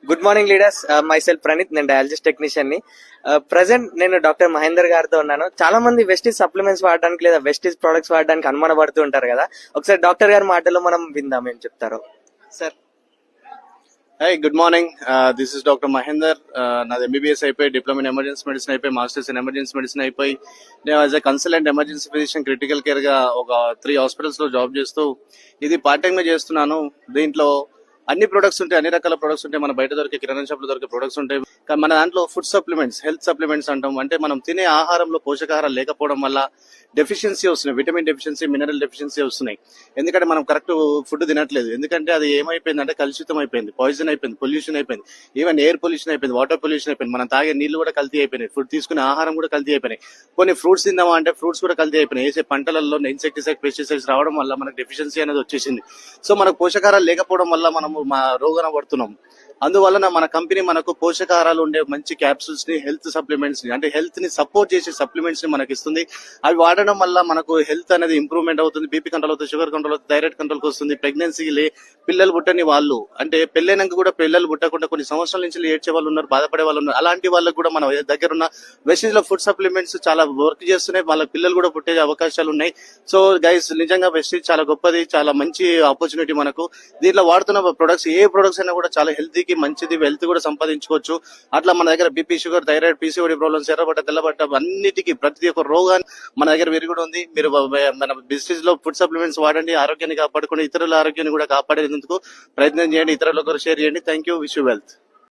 Good morning leaders. My self Praneeth, నేను డయాలజిస్ట్ technician ని. Present నేను డాక్టర్ మహేందర్ గారితో ఉన్నాను. చాలా మంది వెస్టీజ్ సప్లిమెంట్స్ వాడడానికి లేదా వెస్టీజ్ ప్రొడక్ట్స్ వాడడానికి అనుమానపడుతూ ఉంటారు కదా. ఒకసారి డాక్టర్ గారి మాటల్లో మనం విందాం ఏం చెప్తారో. Sir, Hi, good morning. This is Dr. Mahinder. నాది ఎంబీబీఎస్ అయిపోయి, డిప్లొమా ఇన్ ఎమర్జెన్సీ మెడిసిన్ అయిపోయి, మాస్టర్స్ ఇన్ ఎమర్జెన్సీ మెడిసిన్ అయిపోయి, నేను as a consultant emergency physician critical care గా ఒక 3 హాస్పిటల్స్ లో జాబ్ చేస్తూ ఇది పార్ట్ టైం గా చేస్తున్నాను. దీంట్లో అన్ని ప్రొడక్ట్స్ ఉంటాయి, అన్ని రకాల ప్రొడక్ట్స్ ఉంటాయి. మన బయట దొరికే కిరాణా షాప్ లో దొరికే ప్రొడక్ట్స్ ఉంటాయి. కానీ మన దాంట్లో ఫుడ్ సప్లిమెంట్స్, హెల్త్ సప్లిమెంట్స్ అంటాం. అంటే మనం తినే ఆహారంలో పోషకాహారాలు లేకపోవడం వల్ల డెఫిషియన్సీ వస్తున్నాయి, విటమిన్ డెఫిషియన్సీ, మినరల్ డెఫిషియన్సీ వస్తున్నాయి. ఎందుకంటే మనం కరెక్ట్ ఫుడ్ తినట్లేదు. ఎందుకంటే అది ఏమైపోయింది అంటే కలుషితం అయిపోయింది, పాయిజన్ అయిపోయింది, పొల్యూషన్ అయిపోయింది, ఈవెన్ ఎయిర్ పొల్యూషన్ అయిపోయింది, వాటర్ పొల్యూషన్ అయిపోయింది. మనం తాగే నీళ్లు కూడా కల్తీ అయిపోయినాయి, ఫుడ్ తీసుకునే ఆహారం కూడా కల్తీ అయిపోయినాయి. కొన్ని ఫ్రూట్స్ తిందామా అంటే ఫ్రూట్స్ కూడా కల్తీ అయిపోయినాయి. వేసే పంటలలో ఇన్సెక్టిసైడ్, పెస్టిసైడ్స్ రావడం వల్ల మనకు డెఫిషియన్సీ అనేది వచ్చేసింది. సో మనకు పోషకాహారాలు లేకపోవడం వల్ల మనము రోగాన పడుతున్నాం. అందువలన మన కంపెనీ మనకు పోషకాహారాలు ఉండే మంచి క్యాప్సూల్స్ ని, హెల్త్ సప్లిమెంట్స్ ని, అంటే హెల్త్ ని సపోర్ట్ చేసే సప్లిమెంట్స్ ని మనకి ఇస్తుంది. అవి వాడడం వల్ల మనకు హెల్త్ అనేది ఇంప్రూవ్మెంట్ అవుతుంది, బీపీ కంట్రోల్ అవుతుంది, షుగర్ కంట్రోల్ అవుతుంది, థైరాయిడ్ కంట్రోల్ వస్తుంది. ప్రెగ్నెన్సీ పిల్లలు పుట్టని వాళ్ళు, అంటే పెళ్ళైనాక కూడా పిల్లలు పుట్టకుండా కొన్ని సంవత్సరాల నుంచి ఏడ్చే వాళ్ళు ఉన్నారు, బాధపడే వాళ్ళు ఉన్నారు. అలాంటి వాళ్ళకు కూడా మన దగ్గర ఉన్న వెస్టీజ్ లో ఫుడ్ సప్లిమెంట్స్ చాలా వర్క్ చేస్తున్నాయి. వాళ్ళ పిల్లలు కూడా పుట్టే అవకాశాలు ఉన్నాయి. సో గైస్, నిజంగా వెస్టీజ్ చాలా గొప్పది, చాలా మంచి ఆపర్చునిటీ మనకు. దీంట్లో వాడుతున్న ప్రొడక్ట్స్, ఏ ప్రొడక్ట్స్ అయినా కూడా చాలా హెల్తీకి మంచిది, వెల్త్ కూడా సంపాదించుకోవచ్చు. అట్లా మన దగ్గర BP, sugar, thyroid, PCOD problems, ఎర్రబట్ట, తెల్లబట్ట, అన్నిటికీ ప్రతి ఒక్క రోగాన్ని మన దగ్గర విరుగుడు ఉంది. మీరు మన బిజినెస్ లో ఫుడ్ సప్లిమెంట్స్ వాడండి, ఆరోగ్యాన్ని కాపాడుకోండి, ఇతరుల ఆరోగ్యాన్ని కూడా కాపాడేందుకు ప్రయత్నం చేయండి, ఇతరులకు షేర్ చేయండి. Thank you. Wish you wealth.